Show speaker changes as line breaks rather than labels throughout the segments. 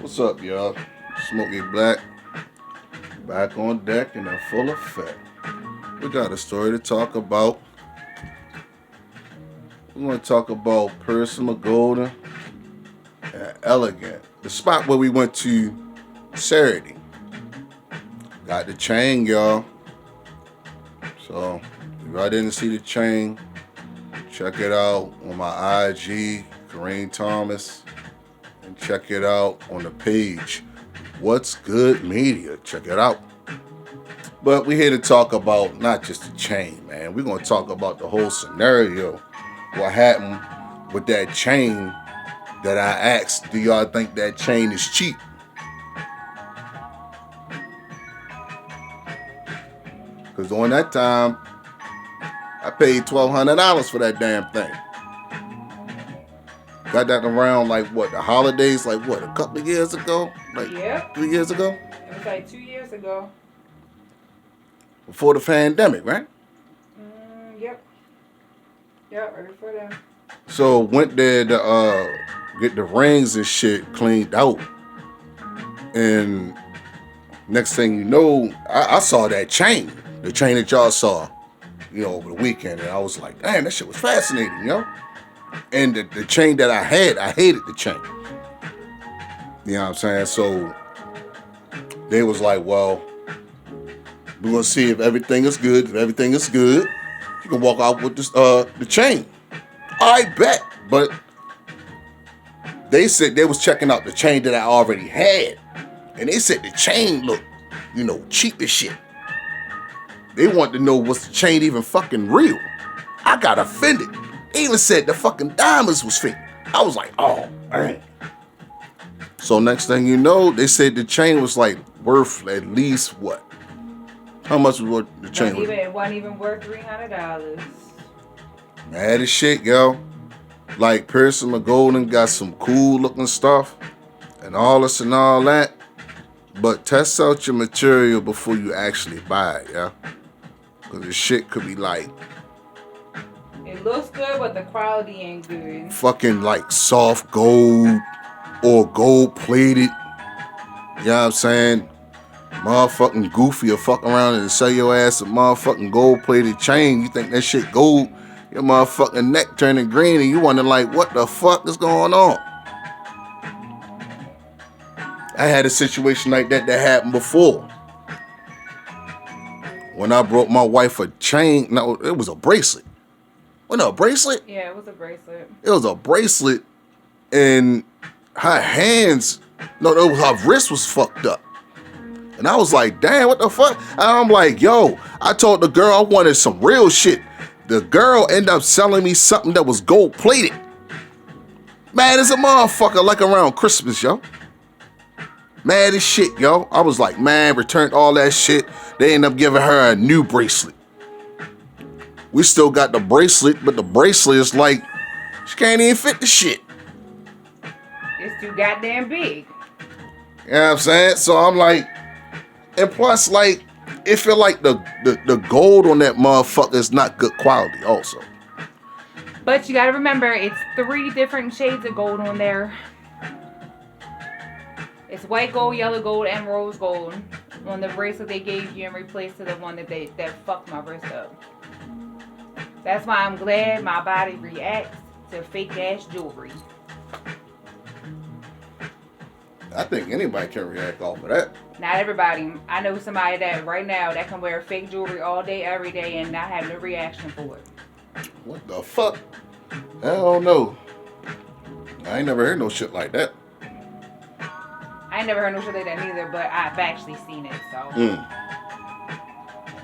What's up, y'all? Smokey Black back on deck and in full effect. We got a story to talk about. We're going to talk about Personal Golden and Elegant, the spot where we went to Saturday. Got the chain, y'all. So, if y'all didn't see the chain, check it out on my IG, Kareem Thomas, and check it out on the page. What's Good Media? Check it out. But we're here to talk about not just the chain, man. We're going to talk about the whole scenario. What happened with that chain that I asked, do y'all think that chain is cheap? Because during that time, I paid $1,200 for that damn thing. Got that around like what, the holidays, like what, a couple of years ago? Like
Yep.
3 years ago?
It was like 2 years ago.
Before the pandemic, right?
Yep. Yep, right before that.
So went there to get the rings and shit cleaned out. And next thing you know, I saw that chain. The chain that y'all saw, over the weekend. And I was like, damn, that shit was fascinating, And the chain that I hated the chain. You know what I'm saying? So they was like, well, we're gonna see if everything is good. If everything is good, you can walk out with this the chain. I bet. But they said they was checking out the chain that I already had. And they said the chain looked, cheap as shit. They wanted to know, was the chain even fucking real? I got offended. They even said the fucking diamonds was fake. I was like, oh, man. So next thing you know, they said the chain was like worth at least what? How much was what the chain was?
It wasn't even worth $300.
Mad as shit, yo. Like Personal Golden got some cool looking stuff and all this and all that. But test out your material before you actually buy it, yeah? Because the shit could be like...
It looks good, but the quality ain't good.
Fucking like soft gold or gold plated. You know what I'm saying? Motherfucking goofy or fuck around and sell your ass a motherfucking gold plated chain. You think that shit gold? Your motherfucking neck turning green and you wonder like, what the fuck is going on? I had a situation like that happened before. When I brought my wife a chain, no, it was a bracelet. Well, no, a bracelet?
Yeah, it was a bracelet.
It was a bracelet and her hands, her wrist was fucked up. And I was like, damn, what the fuck? And I'm like, yo, I told the girl I wanted some real shit. The girl ended up selling me something that was gold plated. Man, it's a motherfucker like around Christmas, yo. Mad as shit, yo. I was like, man, returned all that shit. They ended up giving her a new bracelet. We still got the bracelet, but the bracelet is like, she can't even fit the shit.
It's too goddamn big.
You know what I'm saying? So I'm like, and plus, like, it feel like the gold on that motherfucker is not good quality also.
But you gotta remember, it's 3 different shades of gold on there. It's white gold, yellow gold, and rose gold on the bracelet they gave you in replace to the one that fucked my wrist up. That's why I'm glad my body reacts to fake ass jewelry.
I think anybody can react off of that.
Not everybody. I know somebody that right now that can wear fake jewelry all day, every day, and not have no reaction for it.
What the fuck? I don't know. I ain't never heard no shit like that.
I ain't never heard no shit like that neither, but I've actually seen it, so.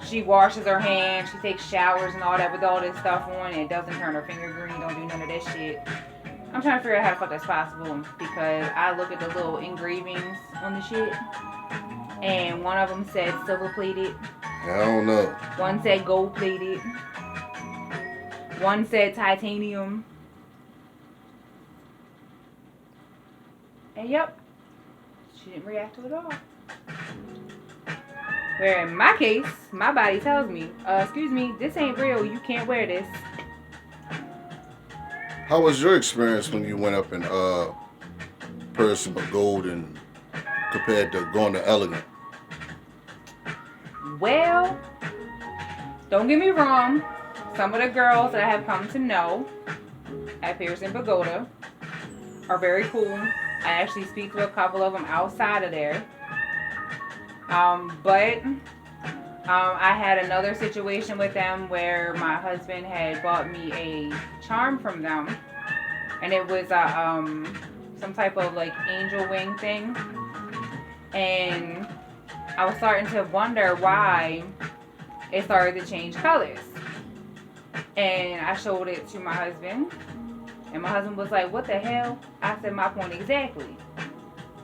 She washes her hands, she takes showers and all that with all this stuff on, and it doesn't turn her finger green, don't do none of that shit. I'm trying to figure out how the fuck that's possible, because I look at the little engravings on the shit, and one of them said silver plated.
I don't know.
One said gold plated. One said titanium. And yep, she didn't react to it at all. Where in my case, my body tells me, excuse me, this ain't real, you can't wear this.
How was your experience when you went up in Personal Golden compared to going to Elegant?
Well, don't get me wrong. Some of the girls that I have come to know at Pierce and Pagoda are very cool. I actually speak to a couple of them outside of there. But I had another situation with them where my husband had bought me a charm from them, and it was some type of like angel wing thing, and I was starting to wonder why it started to change colors. And I showed it to my husband, and my husband was like, "What the hell?" I said, "My point exactly."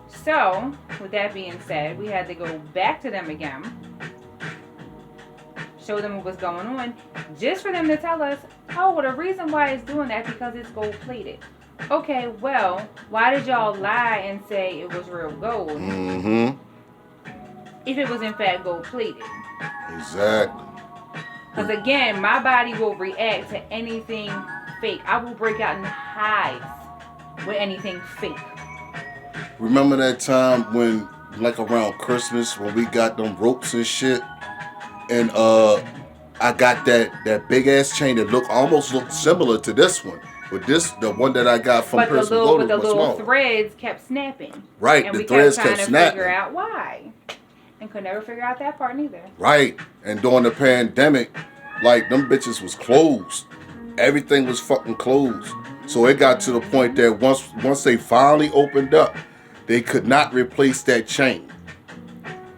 So, with that being said, we had to go back to them again, show them what was going on, just for them to tell us, "Oh, well, the reason why it's doing that is because it's gold plated." Okay, well, why did y'all lie and say it was real gold?
Mm-hmm.
If it was in fact gold plated.
Exactly.
Because again, my body will react to anything fake. I will break out in hives with anything fake.
Remember that time when, like around Christmas, when we got them ropes and shit, and I got that big ass chain that almost looked similar to this one, but the one that I got from Pierce and Pagoda was
the little
small.
Threads kept snapping.
Right,
and
the threads kept
snapping.
snapping.
Figure out why. And could never figure out that part neither.
Right. And during the pandemic, like, them bitches was closed. Everything was fucking closed. So it got to the point that once they finally opened up, they could not replace that chain.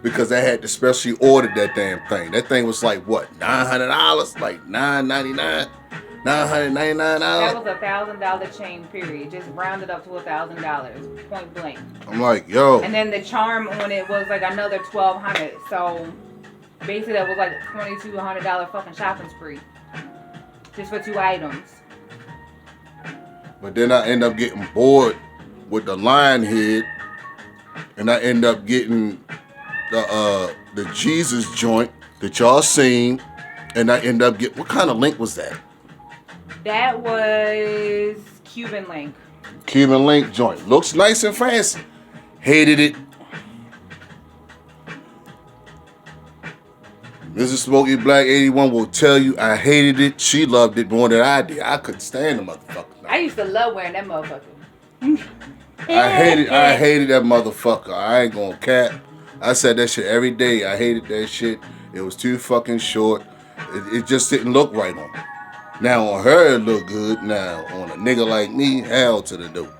Because they had to specially order that damn thing. That thing was like, what, $900? Like $999? $999?
That was $1,000 chain, period. Just rounded up to $1,000, point blank.
I'm like, yo.
And then the charm on it was like another $1,200. So basically, that was like a $2,200 fucking shopping spree, just for 2 items.
But then I end up getting bored with the lion head, and I end up getting the Jesus joint that y'all seen, and I end up getting, what kind of link was that?
That was Cuban link.
Cuban link joint. Looks nice and fancy. Hated it. Mrs. Smokey Black 81 will tell you I hated it. She loved it more than I did. I couldn't stand the motherfucker.
I used to love wearing that motherfucker.
I hated that motherfucker. I ain't gonna cap. I said that shit every day. I hated that shit. It was too fucking short. It just didn't look right on me. Now on her it looked good. Now on a nigga like me, hell to the dope.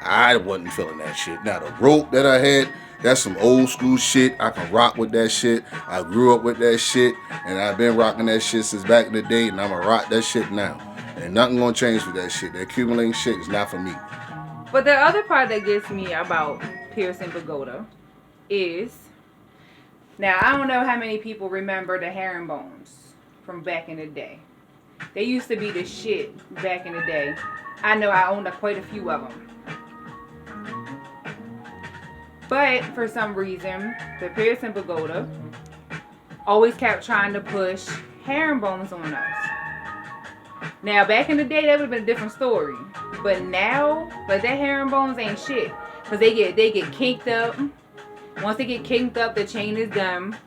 I wasn't feeling that shit. Now the rope that I had, that's some old school shit. I can rock with that shit. I grew up with that shit, and I've been rocking that shit since back in the day, and I'ma rock that shit now. And nothing gonna change with that shit. That Cuban link shit is not for me.
But the other part that gets me about Pierce and Pagoda is, now I don't know how many people remember the herringbones from back in the day. They used to be the shit back in the day. I know I owned quite a few of them. But for some reason, the Pierce and Pagoda always kept trying to push herringbones on us. Now, back in the day, that would have been a different story. But now, like, that herringbones ain't shit. Because they get kinked up. Once they get kinked up, the chain is done.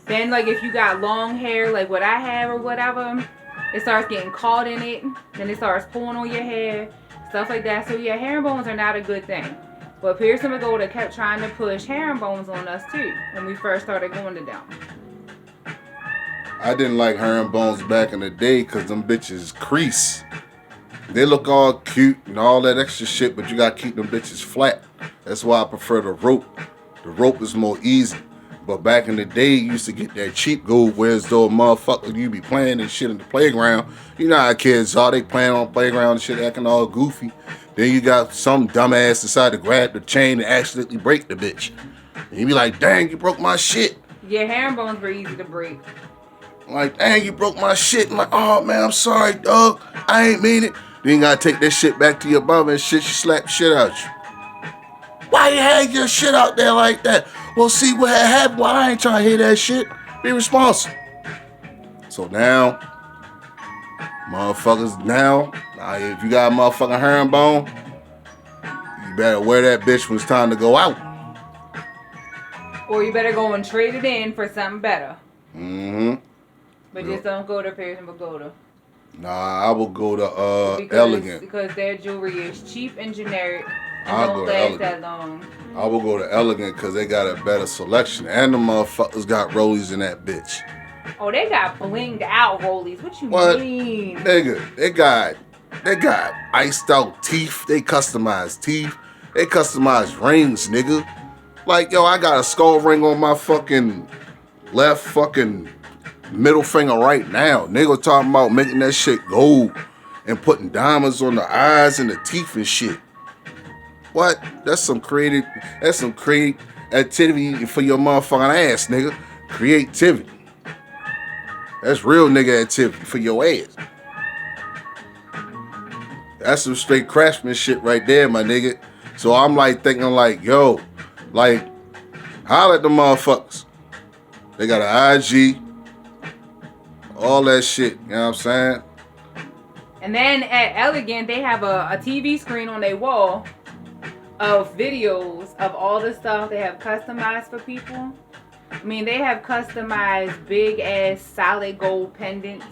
Then, like, if you got long hair, like what I have or whatever, it starts getting caught in it. Then it starts pulling on your hair. Stuff like that. So, yeah, herringbones are not a good thing. But Pierce and Pagoda kept trying to push herringbones on us, too, when we first started going to them.
I didn't like herringbones back in the day because them bitches crease. They look all cute and all that extra shit, but you gotta keep them bitches flat. That's why I prefer the rope. The rope is more easy. But back in the day, you used to get that cheap gold, whereas though motherfucker, you be playing and shit in the playground. You know how kids are, they playing on the playground and shit, acting all goofy. Then you got some dumbass decide to grab the chain and accidentally break the bitch. And you be like, dang, you broke my shit.
Yeah, herringbones were easy to break.
Like, dang, you broke my shit. I'm like, oh man, I'm sorry, dog. I ain't mean it. Then you gotta take that shit back to your mama and shit, she slap shit out you. Why you hang your shit out there like that? Well, see what had happened. Well, I ain't trying to hear that shit. Be responsible. So now, motherfuckers, if you got a motherfucking herringbone, you better wear that bitch when it's time to go out.
Or you better go and trade it in for something better.
Mm-hmm.
But just don't go to Paris and Pagoda.
Nah, I will go to Elegant.
Because their jewelry is cheap and generic and
I'll
don't
go to
last
Elegant.
that long.
I will go to Elegant because they got a better selection. And the motherfuckers got rollies in that bitch.
Oh, they got blinged out rollies. What you mean?
Nigga, they got iced out teeth. They customized teeth. They customized rings, nigga. Like, yo, I got a skull ring on my fucking left fucking middle finger right now. Nigga talking about making that shit gold and putting diamonds on the eyes and the teeth and shit. What? That's some creative activity for your motherfucking ass, nigga. Creativity. That's real nigga activity for your ass. That's some straight craftsman shit right there, my nigga. So I'm like thinking like, yo, like, holla at the motherfuckers. They got an IG, all that shit, you know what I'm saying?
And then at Elegant, they have a TV screen on their wall of videos of all the stuff they have customized for people. I mean, they have customized big ass solid gold pendants